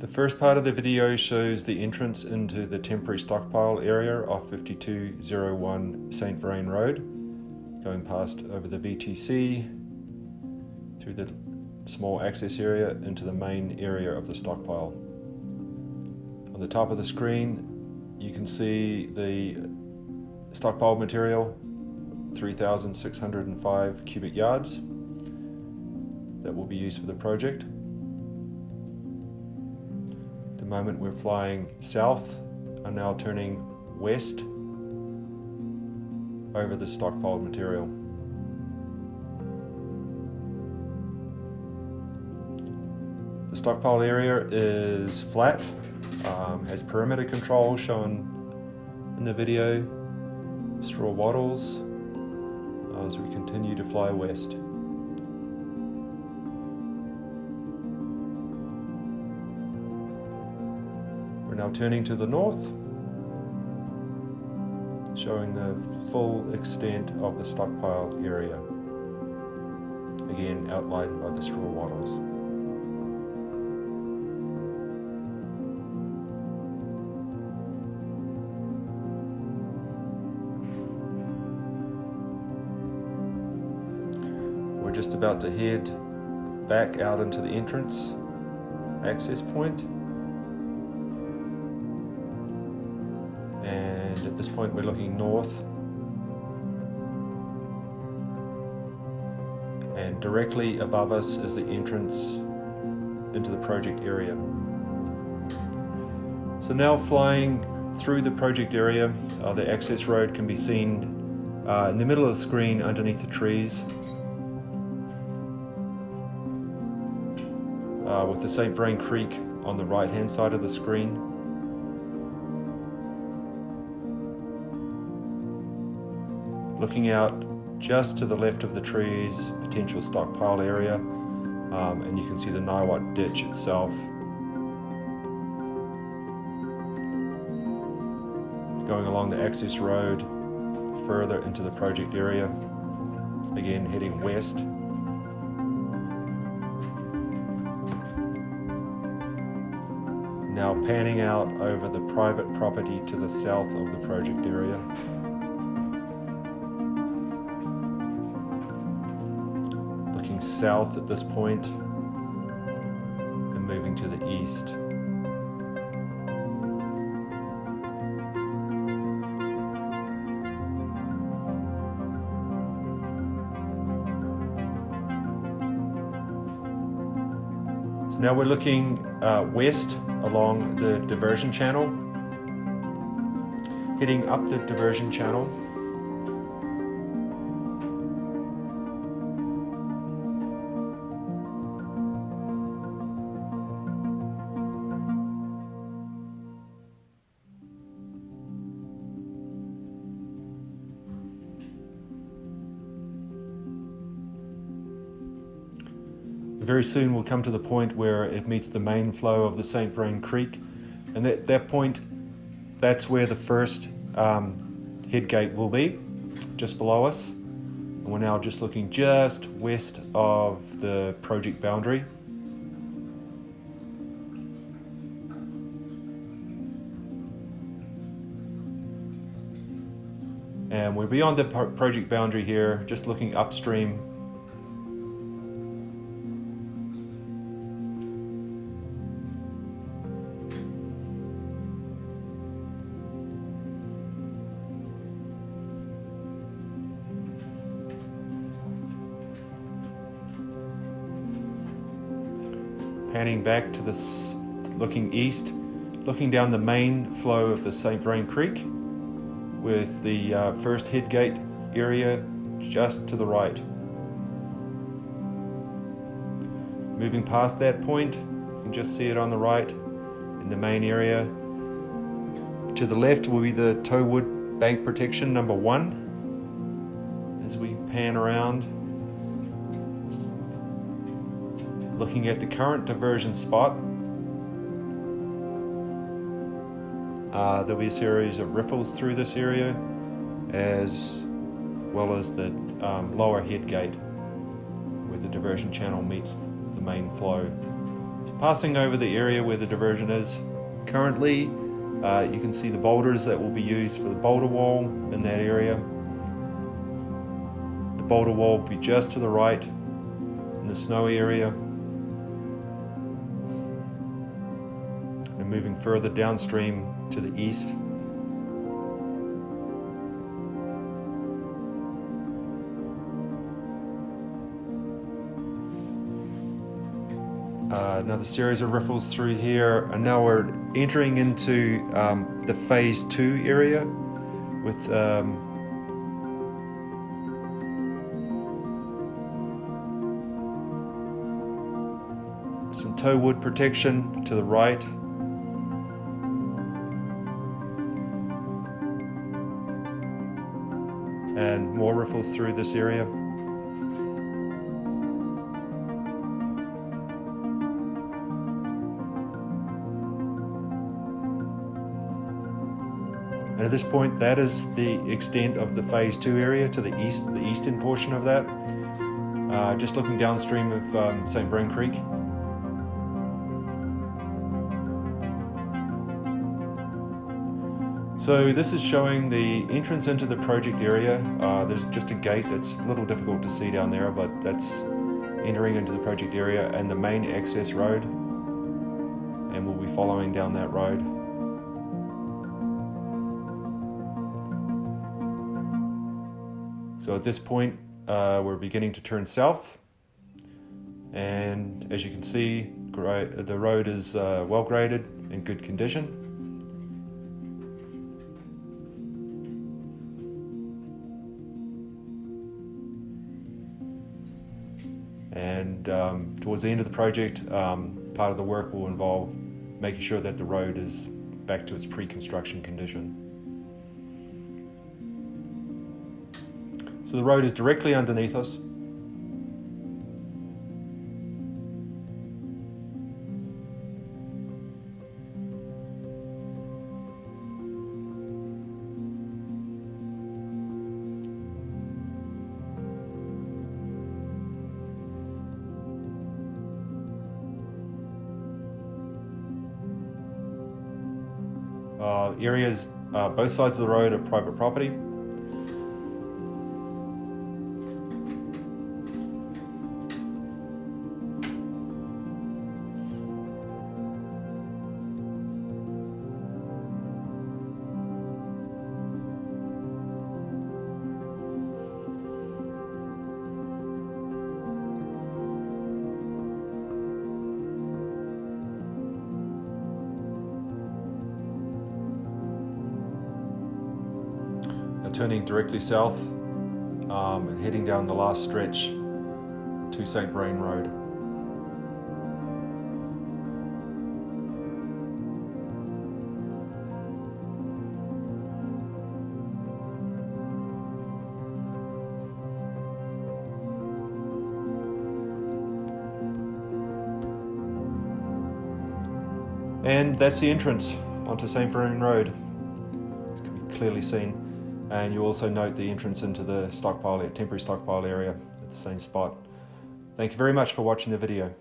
The first part of the video shows the entrance into the temporary stockpile area of 5201 St. Vrain Road, going past over the VTC, through the small access area into the main area of the stockpile. On the top of the screen you can see the stockpile material, 3,605 cubic yards that will be used for the project. At the moment we're flying south, are now turning west over the stockpile material. The stockpile area is flat, has perimeter control shown in the video, straw wattles as we continue to fly west. We're now turning to the north, showing the full extent of the stockpile area, again outlined by the straw wattles. We're just about to head back out into the entrance access point, and at this point we're looking north, and directly above us is the entrance into the project area. So now flying through the project area, the access road can be seen in the middle of the screen underneath the trees, with the St. Vrain Creek on the right hand side of the screen. Looking out just to the left of the trees, potential stockpile area, and you can see the Niwot ditch itself. Going along the access road further into the project area, again heading west. Now panning out over the private property to the south of the project area. Looking south at this point and moving to the east. So now we're looking west along the Diversion Channel, heading up the Diversion Channel. Very soon we'll come to the point where it meets the main flow of the St. Vrain Creek, and at that point, that's where the first head gate will be, just below us. And we're now just looking just west of the project boundary. And we're beyond the project boundary here, just looking upstream. Panning back to this, looking east, looking down the main flow of the St. Vrain Creek, with the first head gate area just to the right. Moving past that point, you can just see it on the right in the main area. To the left will be the Toewood Bank Protection number 1. As we pan around, looking at the current diversion spot, there'll be a series of riffles through this area, as well as the lower head gate where the diversion channel meets the main flow. So passing over the area where the diversion is currently, you can see the boulders that will be used for the boulder wall in that area. The boulder wall will be just to the right in the snowy area. And moving further downstream to the east. Another series of riffles through here, and now we're entering into the phase 2 area with some tow wood protection to the right. And more riffles through this area. And at this point, that is the extent of the phase 2 area to the east, the eastern portion of that. Just looking downstream of St. Vrain Creek. So this is showing the entrance into the project area. There's just a gate that's a little difficult to see down there, but that's entering into the project area and the main access road. And we'll be following down that road. So at this point, we're beginning to turn south. And as you can see, the road is well graded, in good condition. And towards the end of the project, part of the work will involve making sure that the road is back to its pre-construction condition. So the road is directly underneath us. Areas, both sides of the road are private property. Turning directly south and heading down the last stretch to St. Vrain Road. And that's the entrance onto St. Vrain Road. It can be clearly seen. And you also note the entrance into the stockpile, temporary stockpile area at the same spot. Thank you very much for watching the video.